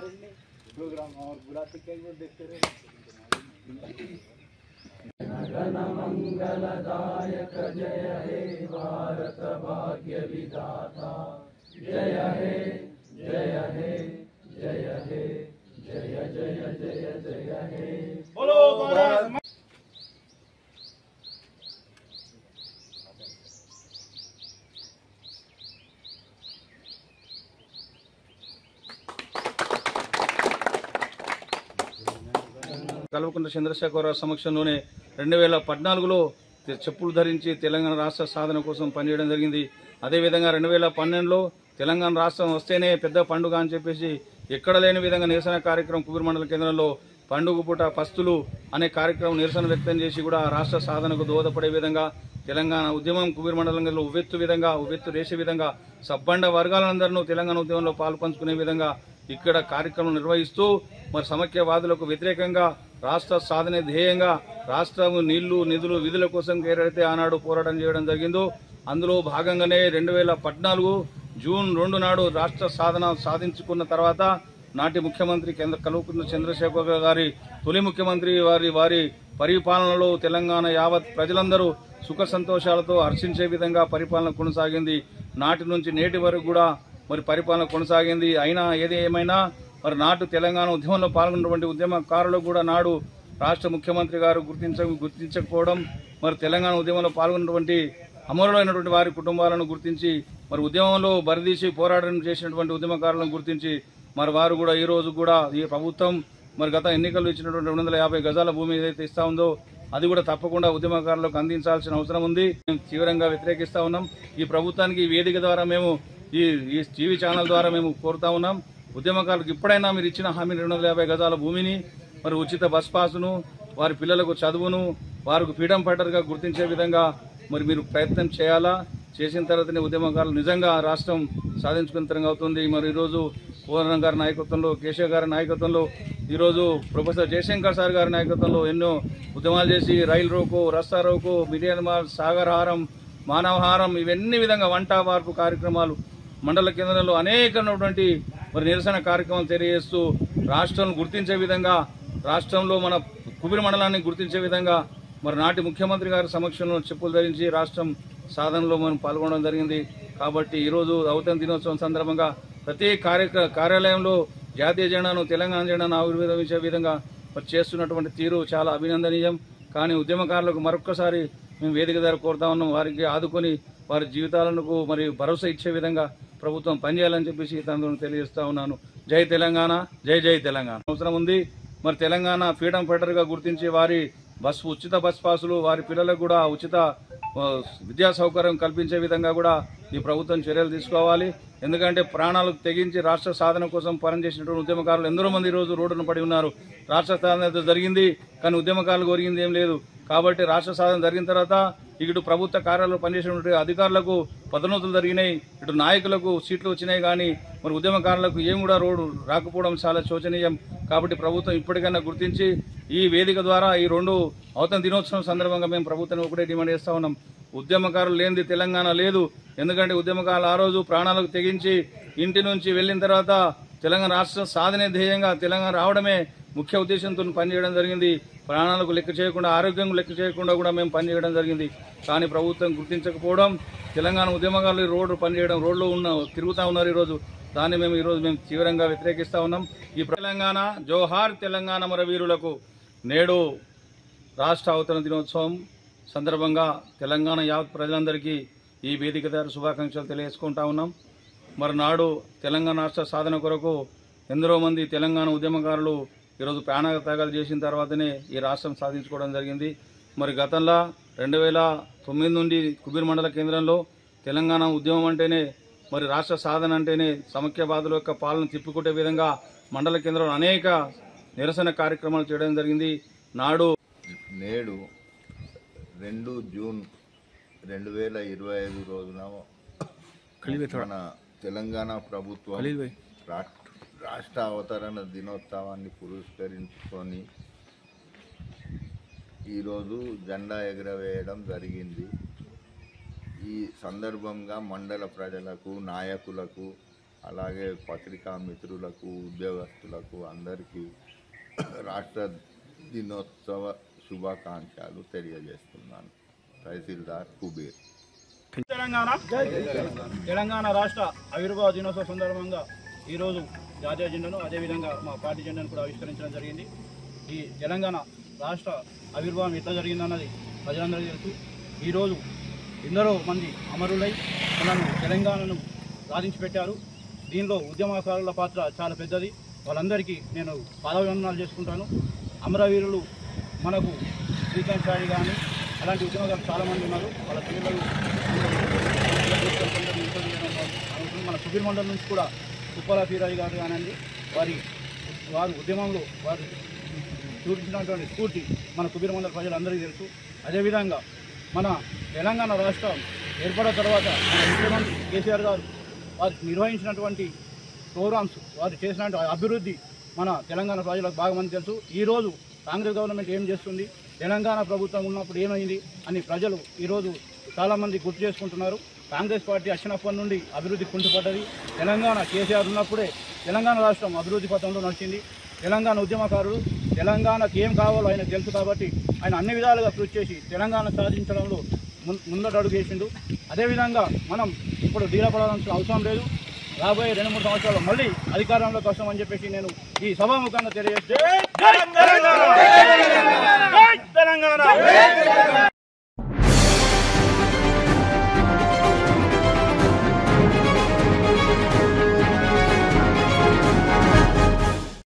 Programme और बुलाते क्या देखते रहे। गण मंगलदायक जय हे भारत भाग्य विधाता जय हे जय हे जय हे जय जय जय जय हे बोलो भारत। కల్వకుంట్ల చంద్రశేఖరరావు సమక్షంలోనే 2014లో చెప్పులు ధరించి తెలంగాణ రాష్ట్ర సాధన కోసం పనిచేయడం జరిగింది. అదేవిధంగా 2012లో తెలంగాణ రాష్ట్రం వస్తేనే పెద్ద పండుగ అని చెప్పేసి ఎక్కడ లేని విధంగా నిరసన కార్యక్రమం కుబీర్ మండల కేంద్రంలో పండుగ పూట పస్తులు అనే కార్యక్రమం నిరసన వ్యక్తం చేసి కూడా రాష్ట్ర సాధనకు దోహదపడే విధంగా తెలంగాణ ఉద్యమం కుబీర్ మండలంలో ఉవ్వెత్తు రేసే విధంగా సబ్బండ వర్గాలందరూ తెలంగాణ ఉద్యమంలో పాల్పంచుకునే విధంగా ఇక్కడ కార్యక్రమం నిర్వహిస్తూ మరి సమైక్యవాదులకు వ్యతిరేకంగా రాష్ట్ర సాధన ధ్యేయంగా రాష్ట్రం నీళ్లు నిధులు విధుల కోసం ఏదైతే ఆనాడు పోరాటం చేయడం జరిగిందో అందులో భాగంగానే 2014 జూన్ 2 నాడు రాష్ట్ర సాధన సాధించుకున్న తర్వాత నాటి ముఖ్యమంత్రి కల్వకుంట్ల చంద్రశేఖర్ గారి తొలి ముఖ్యమంత్రి వారి పరిపాలనలో తెలంగాణ యావత్ ప్రజలందరూ సుఖ సంతోషాలతో హర్షించే విధంగా పరిపాలన కొనసాగింది. నాటి నుంచి నేటి వరకు కూడా మరి పరిపాలన కొనసాగింది. అయినా ఏమైనా మరి నాటు తెలంగాణ ఉద్యమంలో పాల్గొన్నటువంటి ఉద్యమకారులకు కూడా నాడు రాష్ట్ర ముఖ్యమంత్రి గారు గుర్తించకపోవడం మరి తెలంగాణ ఉద్యమంలో పాల్గొన్నటువంటి అమరులైనటువంటి వారి కుటుంబాలను గుర్తించి మరి ఉద్యమంలో బరిదీసి పోరాటం చేసినటువంటి ఉద్యమకారులను గుర్తించి మరి వారు కూడా ఈ రోజు కూడా ఈ ప్రభుత్వం మరి గత ఎన్నికల్లో ఇచ్చినటువంటి 250 గజాల భూమి ఏదైతే ఇస్తా ఉందో అది కూడా తప్పకుండా ఉద్యమకారులకు అందించాల్సిన అవసరం ఉంది. మేము తీవ్రంగా వ్యతిరేకిస్తా ఉన్నాం. ఈ ప్రభుత్వానికి ఈ వేదిక ద్వారా మేము ఈ టీవీ ఛానల్ ద్వారా మేము కోరుతా ఉన్నాం. ఉద్యమకారులకు ఇప్పుడైనా మీరు ఇచ్చిన హామీ 250 గజాల భూమిని మరి ఉచిత బస్ పాసును వారి పిల్లలకు చదువును వారికి ఫ్రీడమ్ ఫైటర్గా గుర్తించే విధంగా మరి మీరు ప్రయత్నం చేయాలా. చేసిన తర్వాతనే ఉద్యమకారులు నిజంగా రాష్ట్రం సాధించుకునే తరంగా అవుతుంది. మరి ఈరోజు కోదండరాం గారి నాయకత్వంలో కేశవ్ గారి నాయకత్వంలో ఈరోజు ప్రొఫెసర్ జయశంకర్ సార్ గారి నాయకత్వంలో ఎన్నో ఉద్యమాలు చేసి రైలు రోకో రస్తా రోకో మిలియన్ మార్చ్ సాగరహారం మానవహారం ఇవన్నీ విధంగా వంట వార్పు కార్యక్రమాలు మండల కేంద్రంలో అనేకమైనటువంటి మరి నిరసన కార్యక్రమాలు తెలియజేస్తూ రాష్ట్రం గుర్తించే విధంగా రాష్ట్రంలో మన కుబీర్ మండలాన్ని గుర్తించే విధంగా మరి నాటి ముఖ్యమంత్రి గారి సమక్షంలో చెప్పులు ధరించి రాష్ట్రం సాధనలో మనం పాల్గొనడం జరిగింది. కాబట్టి ఈరోజు అవతరణ దినోత్సవం సందర్భంగా ప్రతి కార్యాలయంలో జాతీయ జెండాను తెలంగాణ జెండాను ఆవిర్భవించే విధంగా మరి చేస్తున్నటువంటి తీరు చాలా అభినందనీయం. కానీ ఉద్యమకారులకు మరొక్కసారి మేము వేదిక ద్వారా కోరుతా ఉన్నాం. వారికి ఆదుకొని వారి జీవితాలకు మరి భరోసా ఇచ్చే విధంగా ప్రభుత్వం పనిచేయాలని చెప్పేసి తనను తెలియజేస్తా ఉన్నాను. జై తెలంగాణ, జై జై తెలంగాణ. అవసరం ఉంది. మరి తెలంగాణ ఫ్రీడమ్ ఫైటర్గా గుర్తించి వారి ఉచిత బస్ పాసులు వారి పిల్లలకు కూడా ఉచిత విద్యా సౌకర్యం కల్పించే విధంగా కూడా ఈ ప్రభుత్వం చర్యలు తీసుకోవాలి. ఎందుకంటే ప్రాణాలకు తెగించి రాష్ట్ర సాధన కోసం పనిచేసినటువంటి ఉద్యమకారులు ఎందరో మంది ఈ రోజు రోడ్డున పడి ఉన్నారు. రాష్ట్ర సాధన జరిగింది కానీ ఉద్యమకారులకు ఒరిగింది ఏం లేదు. కాబట్టి రాష్ట్ర సాధన జరిగిన తర్వాత ఇటు ప్రభుత్వ కార్యాలయంలో పనిచేసినటువంటి అధికారులకు పదోన్నతులు జరిగినాయి, ఇటు నాయకులకు సీట్లు వచ్చినాయి. కానీ మరి ఉద్యమకారులకు ఏం కూడా రోడ్డు రాకపోవడం చాలా శోచనీయం. కాబట్టి ప్రభుత్వం ఇప్పటికైనా గుర్తించి ఈ వేదిక ద్వారా ఈ 2 అవతరణ దినోత్సవం సందర్భంగా మేము ప్రభుత్వాన్ని ఒకటే డిమాండ్ చేస్తా ఉన్నాం. ఉద్యమకారులు లేనిది తెలంగాణ లేదు. ఎందుకంటే ఉద్యమకారులు ఆ రోజు ప్రాణాలకు తెగించి ఇంటి నుంచి వెళ్లిన తర్వాత తెలంగాణ రాష్ట్ర సాధనే ధ్యేయంగా తెలంగాణ రావడమే ముఖ్య ఉద్దేశంతో పనిచేయడం జరిగింది. ప్రాణాలకు లెక్క చేయకుండా ఆరోగ్యం లెక్క చేయకుండా కూడా మేము పనిచేయడం జరిగింది. కానీ ప్రభుత్వం గుర్తించకపోవడం తెలంగాణ ఉద్యమకారులు రోడ్లో తిరుగుతూ ఉన్నారు ఈరోజు. దాన్ని ఈరోజు మేము తీవ్రంగా వ్యతిరేకిస్తా ఉన్నాం. ఈ తెలంగాణ జోహార్ తెలంగాణ అమరవీరులకు నేడు రాష్ట్ర అవతరణ దినోత్సవం సందర్భంగా తెలంగాణ యావత్ ప్రజలందరికీ ఈ వేదిక ద్వారా శుభాకాంక్షలు తెలియజేసుకుంటా ఉన్నాం. మరి నాడు తెలంగాణ రాష్ట్ర సాధన కొరకు ఎందరో మంది తెలంగాణ ఉద్యమకారులు ఈరోజు ప్రాణత్యాగాలు చేసిన తర్వాతనే ఈ రాష్ట్రం సాధించుకోవడం జరిగింది. మరి గతంలో 2009 నుండి కుబీర్ మండల కేంద్రంలో తెలంగాణ ఉద్యమం అంటేనే మరి రాష్ట్ర సాధన అంటేనే సమైక్యవాదుల యొక్క పాలన తిప్పుకునే విధంగా మండల కేంద్రంలో అనేక నిరసన కార్యక్రమాలు చేయడం జరిగింది. నేడు 2 జూన్ 2025 రోజున మన తెలంగాణ ప్రభుత్వం రాష్ట్ర అవతరణ దినోత్సవాన్ని పురస్కరించుకొని ఈరోజు జెండా ఎగురవేయడం జరిగింది. ఈ సందర్భంగా మండల ప్రజలకు నాయకులకు అలాగే పత్రికా మిత్రులకు, ఉద్యోగస్తులకు అందరికీ రాష్ట్ర దినోత్సవ శుభాకాంక్షలు తెలియజేస్తున్నాను. తహసీల్దార్ కుబేర్. తెలంగాణ రాష్ట్ర ఆవిర్భావ దినోత్సవ సందర్భంగా ఈరోజు జాతీయ జెండాను అదేవిధంగా మా పార్టీ జెండాను కూడా ఆవిష్కరించడం జరిగింది. ఈ తెలంగాణ రాష్ట్ర ఆవిర్భావం ఎట్లా జరిగిందన్నది ప్రజలందరికీ తెలుసు. ఈరోజు ఎందరో మంది అమరులై మనను తెలంగాణను సాధించి పెట్టారు. దీనిలో ఉద్యమకారుల పాత్ర చాలా పెద్దది. వాళ్ళందరికీ నేను పాదాభివందనాలు చేసుకుంటాను. అమరవీరులు మనకు శ్రీకాంత్ సాయి కానీ అలాంటి ఉద్యమకారులు చాలామంది ఉన్నారు. వాళ్ళ పిల్లలు మన సుబీర్ మండలం నుంచి కూడా కుప్పల పీరాజు గారు కానివ్వండి, వారు ఉద్యమంలో వారు చూపించినటువంటి స్ఫూర్తి మన కుబీర్ మండల ప్రజలందరికీ తెలుసు. అదేవిధంగా మన తెలంగాణ రాష్ట్రం ఏర్పడిన తర్వాత మన ముఖ్యమంత్రి కేసీఆర్ గారు వారు నిర్వహించినటువంటి ప్రోగ్రామ్స్, వారు చేసినటువంటి అభివృద్ధి మన తెలంగాణ ప్రజలకు బాగా మంది తెలుసు. ఈరోజు కాంగ్రెస్ గవర్నమెంట్ ఏం చేస్తుంది, తెలంగాణ ప్రభుత్వం ఉన్నప్పుడు ఏమైంది అని ప్రజలు ఈరోజు చాలామంది గుర్తు చేసుకుంటున్నారు. కాంగ్రెస్ పార్టీ వచ్చినప్పటి నుండి అభివృద్ధి కుంటుపడ్డది. తెలంగాణ కేసీఆర్ ఉన్నప్పుడే తెలంగాణ రాష్ట్రం అభివృద్ధి పథంలో నడిచింది. తెలంగాణ ఉద్యమకారులు తెలంగాణకు ఏం కావాలో ఆయనకు తెలుసు కాబట్టి ఆయన అన్ని విధాలుగా కృషి చేసి తెలంగాణ సాధించడంలో ముందడుగు వేసిండు. అదేవిధంగా మనం ఇప్పుడు ధీరపడాల్సిన అవసరం లేదు. రాబోయే 2-3 సంవత్సరాలు మళ్ళీ అధికారంలోకి వస్తామని చెప్పేసి నేను ఈ సభాముఖంగా తెలియజేస్తే